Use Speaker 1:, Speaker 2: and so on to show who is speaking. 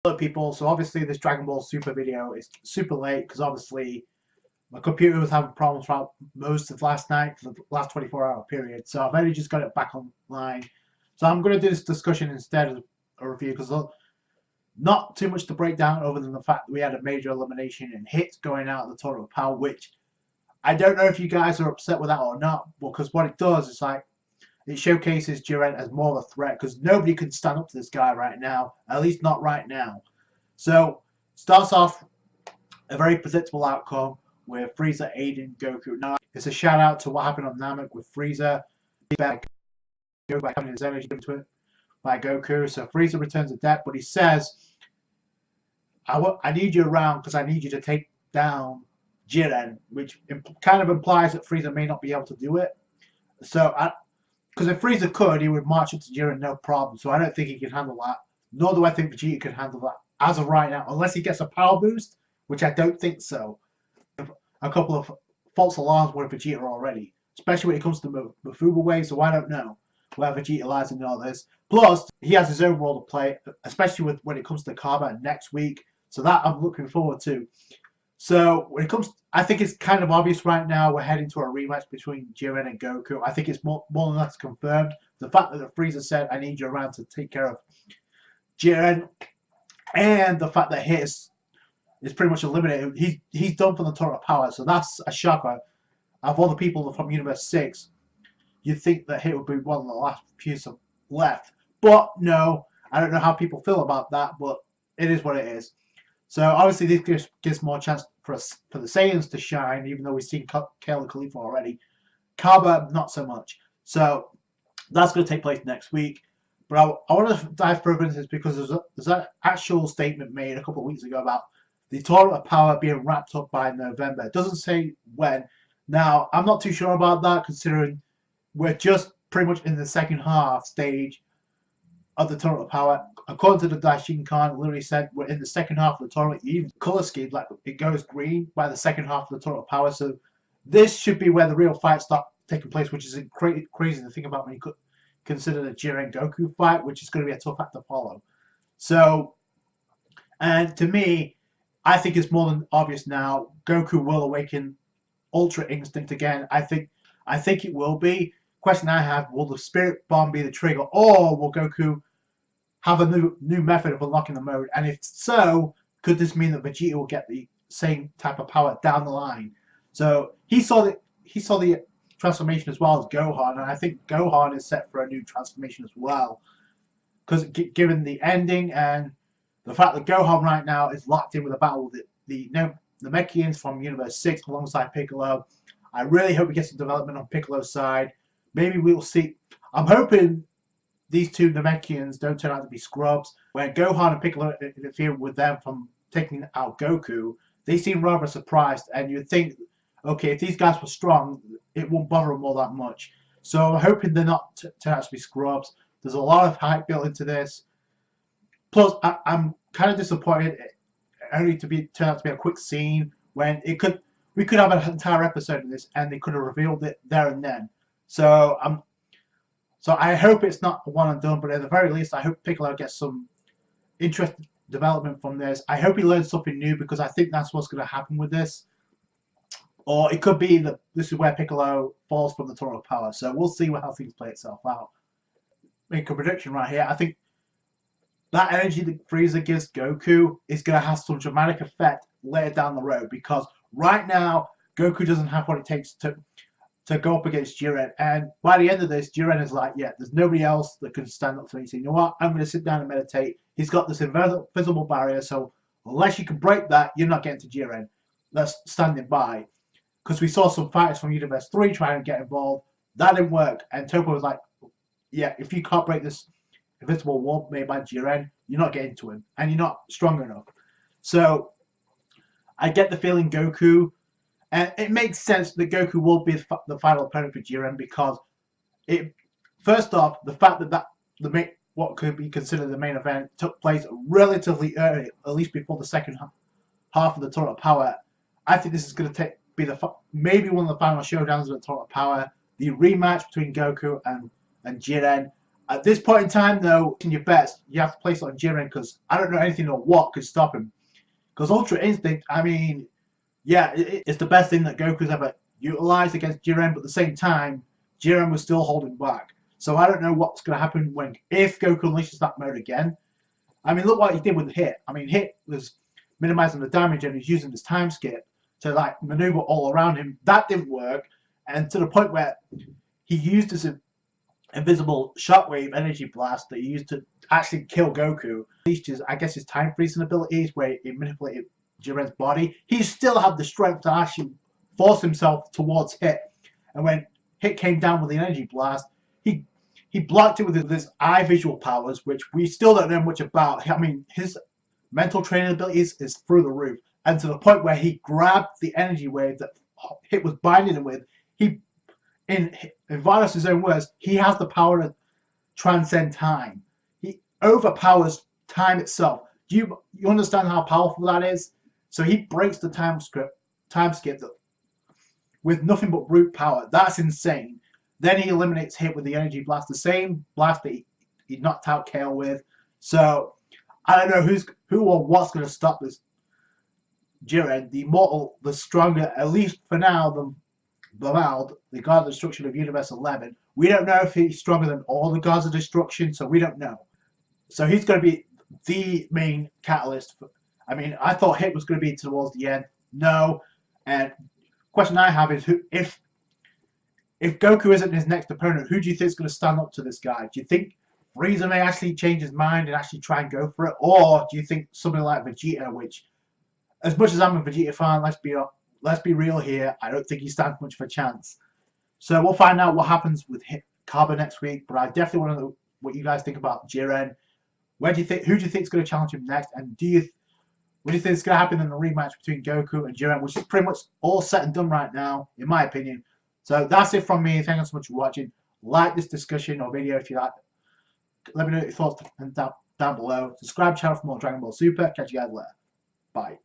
Speaker 1: Hello people, so obviously this Dragon Ball Super video is super late because obviously my computer was having problems throughout most of last night, for the last 24-hour period, so I've only just got it back online. So I'm going to do this discussion instead of a review because not too much to break down other than the fact that we had a major elimination in hits going out of the Tournament of Power, which I don't know if you guys are upset with that or not, because what it does is like it showcases Jiren as more of a threat because nobody can stand up to this guy right now, at least not right now. So starts off a very predictable outcome with Frieza aiding Goku. Now it's a shout out to what happened on Namek with Frieza by having his energy into it by Goku. So Frieza returns the deck, but he says, I need you around because I need you to take down Jiren, which kind of implies that Frieza may not be able to do it. So because if Frieza could, he would march up to Jiren no problem. So I don't think he can handle that. Nor do I think Vegeta can handle that as of right now, unless he gets a power boost, which I don't think so. A couple of false alarms with Vegeta already, especially when it comes to Mufube Wave. So I don't know where Vegeta lies in all this. Plus, he has his own role to play, especially when it comes to Kaba next week. So that I'm looking forward to. So when it comes, I think it's kind of obvious right now we're heading to a rematch between Jiren and Goku. I think it's more than less confirmed. The fact that the Frieza said, I need you around to take care of Jiren, and the fact that Hit is pretty much eliminated. He's done for the Tournament of Power, so that's a shocker. Of all the people from Universe 6, you'd think that Hit would be one of the last few left. But no, I don't know how people feel about that, but it is what it is. So obviously this gives more chance for the Saiyans to shine, even though we've seen Kale and Khalifa already. Kaba, not so much. So that's going to take place next week. But I want to dive further into this because there's an actual statement made a couple of weeks ago about the Tournament of Power being wrapped up by November. It doesn't say when. Now, I'm not too sure about that, considering we're just pretty much in the second half stage of the Tournament of Power. According to the Daishin Khan, literally said we're in the second half of the tournament. Even color scheme, like it goes green by the second half of the Tournament of Power. So this should be where the real fights start taking place, which is crazy to think about when you could consider the Jiren Goku fight, which is going to be a tough act to follow. So, and to me, I think it's more than obvious now. Goku will awaken Ultra Instinct again. I think it will be. Question I have: will the Spirit Bomb be the trigger, or will Goku have a new method of unlocking the mode? And if so, could this mean that Vegeta will get the same type of power down the line? So he saw the transformation as well as Gohan, and I think Gohan is set for a new transformation as well. Because given the ending and the fact that Gohan right now is locked in with a battle with the Namekians from Universe 6 alongside Piccolo, I really hope we get some development on Piccolo's side. Maybe we'll see. I'm hoping these two Namekians don't turn out to be scrubs. When Gohan and Piccolo interfere with them from taking out Goku, they seem rather surprised, and you'd think, okay, if these guys were strong, it won't bother them all that much. So I'm hoping they're not turn out to be scrubs. There's a lot of hype built into this. Plus, I'm kind of disappointed only to turn out to be a quick scene when we could have an entire episode of this and they could have revealed it there and then. So I hope it's not a one and done, but at the very least, I hope Piccolo gets some interesting development from this. I hope he learns something new because I think that's what's going to happen with this. Or it could be that this is where Piccolo falls from the Tournament of Power. So we'll see how things play itself out. Make a prediction right here. I think that energy that Frieza gives Goku is going to have some dramatic effect later down the road, because right now Goku doesn't have what it takes to go up against Jiren, and by the end of this, Jiren is like, yeah, there's nobody else that can stand up to me. So you know what? I'm going to sit down and meditate. He's got this invisible barrier, so unless you can break that, you're not getting to Jiren. That's standing by. Because we saw some fighters from Universe 3 trying to get involved. That didn't work, and Toppo was like, yeah, if you can't break this invisible wall made by Jiren, you're not getting to him, and you're not strong enough. So I get the feeling Goku, and it makes sense that Goku will be the final opponent for Jiren, because first off, the fact that what could be considered the main event took place relatively early, at least before the second half of the Tournament of Power. I think this is going to be maybe one of the final showdowns of the Tournament of Power. The rematch between Goku and Jiren. At this point in time, though, in your bets, you have to place it on Jiren because I don't know anything on what could stop him. Because Ultra Instinct, I mean, yeah, it's the best thing that Goku's ever utilized against Jiren, but at the same time, Jiren was still holding back. So I don't know what's going to happen if Goku unleashes that mode again. I mean, look what he did with Hit. I mean, Hit was minimizing the damage and he's using his time skip to like maneuver all around him. That didn't work, and to the point where he used his invisible shockwave energy blast that he used to actually kill Goku. Unleashed his, I guess, his time freezing abilities where he manipulated Jiren's body. He still had the strength to actually force himself towards Hit, and when Hit came down with the energy blast, he blocked it with his eye visual powers, which we still don't know much about. I mean, his mental training abilities is through the roof, and to the point where he grabbed the energy wave that Hit was binding him with. In Vados' own words, he has the power to transcend time. He overpowers time itself. Do you understand how powerful that is? So he breaks the time skip with nothing but brute power. That's insane. Then he eliminates Hit with the energy blast, the same blast that he knocked out Kale with. So I don't know who or what's going to stop this Jiren, the immortal, the stronger, at least for now, the God of Destruction of Universe 11. We don't know if he's stronger than all the Gods of Destruction, so we don't know. So he's going to be the main catalyst. I mean, I thought Hit was going to be towards the end. No. And question I have is, if Goku isn't his next opponent, who do you think is going to stand up to this guy? Do you think Frieza may actually change his mind and actually try and go for it? Or do you think somebody like Vegeta, which, as much as I'm a Vegeta fan, let's be real here, I don't think he stands much of a chance. So we'll find out what happens with Kaba next week, but I definitely want to know what you guys think about Jiren. Who do you think is going to challenge him next? And what do you think is going to happen in the rematch between Goku and Jiren, which is pretty much all set and done right now, in my opinion. So that's it from me. Thank you so much for watching. Like this discussion or video if you like. Let me know your thoughts down below. Subscribe to the channel for more Dragon Ball Super. Catch you guys later. Bye.